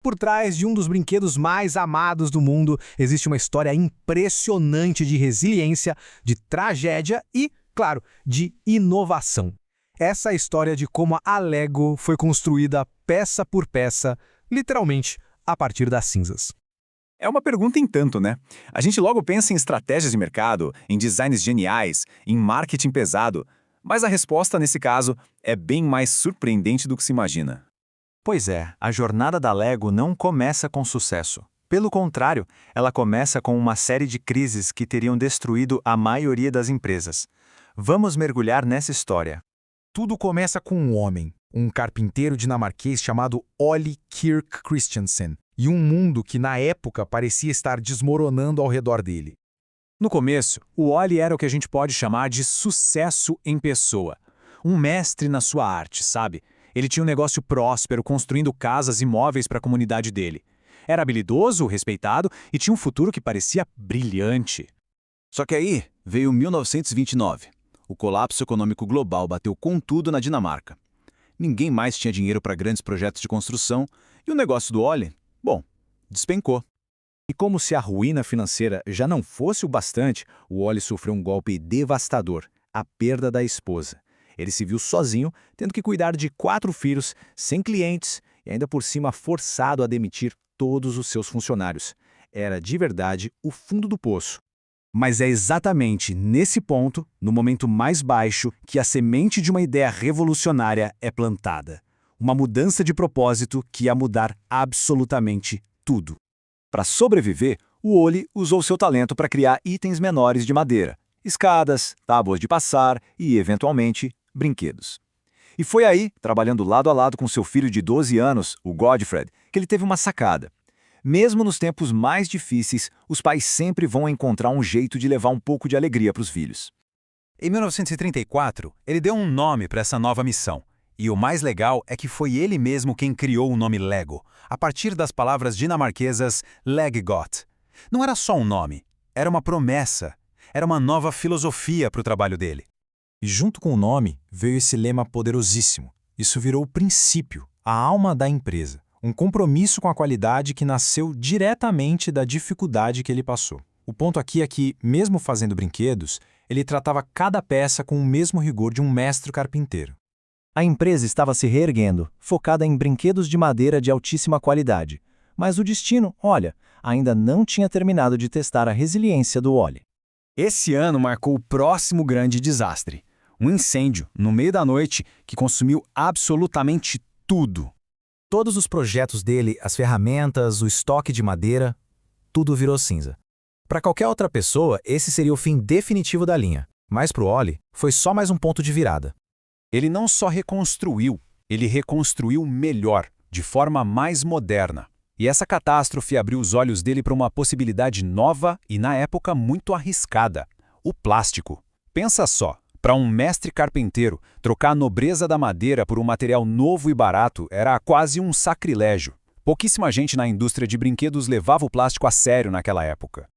Por trás de um dos brinquedos mais amados do mundo, existe uma história impressionante de resiliência, de tragédia e, claro, de inovação. Essa é a história de como a Lego foi construída peça por peça, literalmente, a partir das cinzas. É uma pergunta em tanto, né? A gente logo pensa em estratégias de mercado, em designs geniais, em marketing pesado, mas a resposta nesse caso é bem mais surpreendente do que se imagina. Pois é, a jornada da Lego não começa com sucesso. Pelo contrário, ela começa com uma série de crises que teriam destruído a maioria das empresas. Vamos mergulhar nessa história. Tudo começa com um homem, um carpinteiro dinamarquês chamado Ole Kirk Christiansen, e um mundo que na época parecia estar desmoronando ao redor dele. No começo, o Ole era o que a gente pode chamar de sucesso em pessoa. Um mestre na sua arte, sabe? Ele tinha um negócio próspero, construindo casas e móveis para a comunidade dele. Era habilidoso, respeitado e tinha um futuro que parecia brilhante. Só que aí veio 1929. O colapso econômico global bateu com tudo na Dinamarca. Ninguém mais tinha dinheiro para grandes projetos de construção e o negócio do Ole, bom, despencou. E como se a ruína financeira já não fosse o bastante, o Ole sofreu um golpe devastador, a perda da esposa. Ele se viu sozinho, tendo que cuidar de 4 filhos, sem clientes e ainda por cima forçado a demitir todos os seus funcionários. Era de verdade o fundo do poço. Mas é exatamente nesse ponto, no momento mais baixo, que a semente de uma ideia revolucionária é plantada. Uma mudança de propósito que ia mudar absolutamente tudo. Para sobreviver, o Ole usou seu talento para criar itens menores de madeira, escadas, tábuas de passar e, eventualmente, brinquedos. E foi aí, trabalhando lado a lado com seu filho de 12 anos, o Godfred, que ele teve uma sacada. Mesmo nos tempos mais difíceis, os pais sempre vão encontrar um jeito de levar um pouco de alegria para os filhos. Em 1934, ele deu um nome para essa nova missão. E o mais legal é que foi ele mesmo quem criou o nome Lego, a partir das palavras dinamarquesas Leggot. Não era só um nome, era uma promessa, era uma nova filosofia para o trabalho dele. E junto com o nome veio esse lema poderosíssimo. Isso virou o princípio, a alma da empresa. Um compromisso com a qualidade que nasceu diretamente da dificuldade que ele passou. O ponto aqui é que, mesmo fazendo brinquedos, ele tratava cada peça com o mesmo rigor de um mestre carpinteiro. A empresa estava se reerguendo, focada em brinquedos de madeira de altíssima qualidade. Mas o destino, olha, ainda não tinha terminado de testar a resiliência do Ole. Esse ano marcou o próximo grande desastre. Um incêndio, no meio da noite, que consumiu absolutamente tudo. Todos os projetos dele, as ferramentas, o estoque de madeira, tudo virou cinza. Para qualquer outra pessoa, esse seria o fim definitivo da linha. Mas para o Ole, foi só mais um ponto de virada. Ele não só reconstruiu, ele reconstruiu melhor, de forma mais moderna. E essa catástrofe abriu os olhos dele para uma possibilidade nova e, na época, muito arriscada: o plástico. Pensa só. Para um mestre carpinteiro, trocar a nobreza da madeira por um material novo e barato era quase um sacrilégio. Pouquíssima gente na indústria de brinquedos levava o plástico a sério naquela época.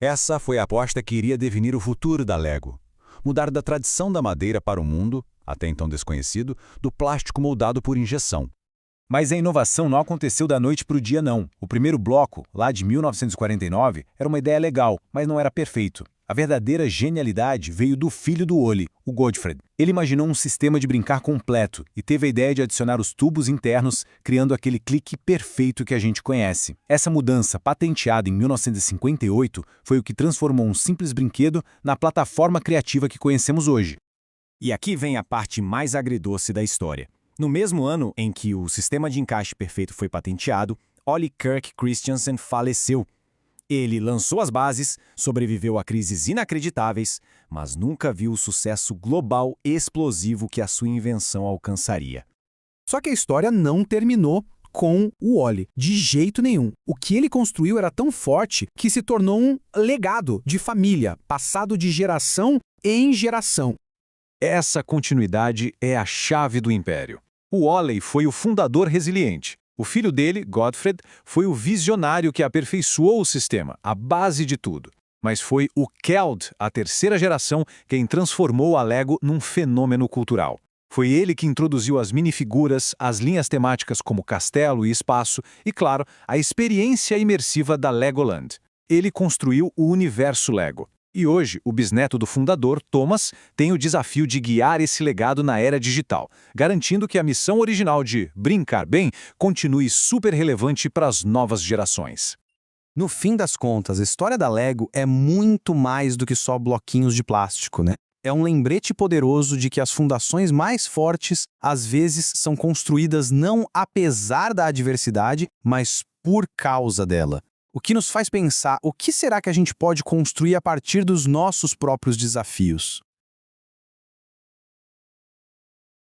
Essa foi a aposta que iria definir o futuro da Lego. Mudar da tradição da madeira para o mundo, até então desconhecido, do plástico moldado por injeção. Mas a inovação não aconteceu da noite para o dia, não. O primeiro bloco, lá de 1949, era uma ideia legal, mas não era perfeito. A verdadeira genialidade veio do filho do Ole, o Godfred. Ele imaginou um sistema de brincar completo e teve a ideia de adicionar os tubos internos, criando aquele clique perfeito que a gente conhece. Essa mudança, patenteada em 1958, foi o que transformou um simples brinquedo na plataforma criativa que conhecemos hoje. E aqui vem a parte mais agridoce da história. No mesmo ano em que o sistema de encaixe perfeito foi patenteado, Ole Kirk Christiansen faleceu. Ele lançou as bases, sobreviveu a crises inacreditáveis, mas nunca viu o sucesso global explosivo que a sua invenção alcançaria. Só que a história não terminou com o Ole, de jeito nenhum. O que ele construiu era tão forte que se tornou um legado de família, passado de geração em geração. Essa continuidade é a chave do império. O Ole foi o fundador resiliente. O filho dele, Godfred, foi o visionário que aperfeiçoou o sistema, a base de tudo. Mas foi o Kjeld, a terceira geração, quem transformou a Lego num fenômeno cultural. Foi ele que introduziu as minifiguras, as linhas temáticas como castelo e espaço e, claro, a experiência imersiva da Legoland. Ele construiu o universo Lego. E hoje, o bisneto do fundador, Thomas, tem o desafio de guiar esse legado na era digital, garantindo que a missão original de brincar bem continue super relevante para as novas gerações. No fim das contas, a história da Lego é muito mais do que só bloquinhos de plástico, né? É um lembrete poderoso de que as fundações mais fortes, às vezes, são construídas não apesar da adversidade, mas por causa dela. O que nos faz pensar o que será que a gente pode construir a partir dos nossos próprios desafios.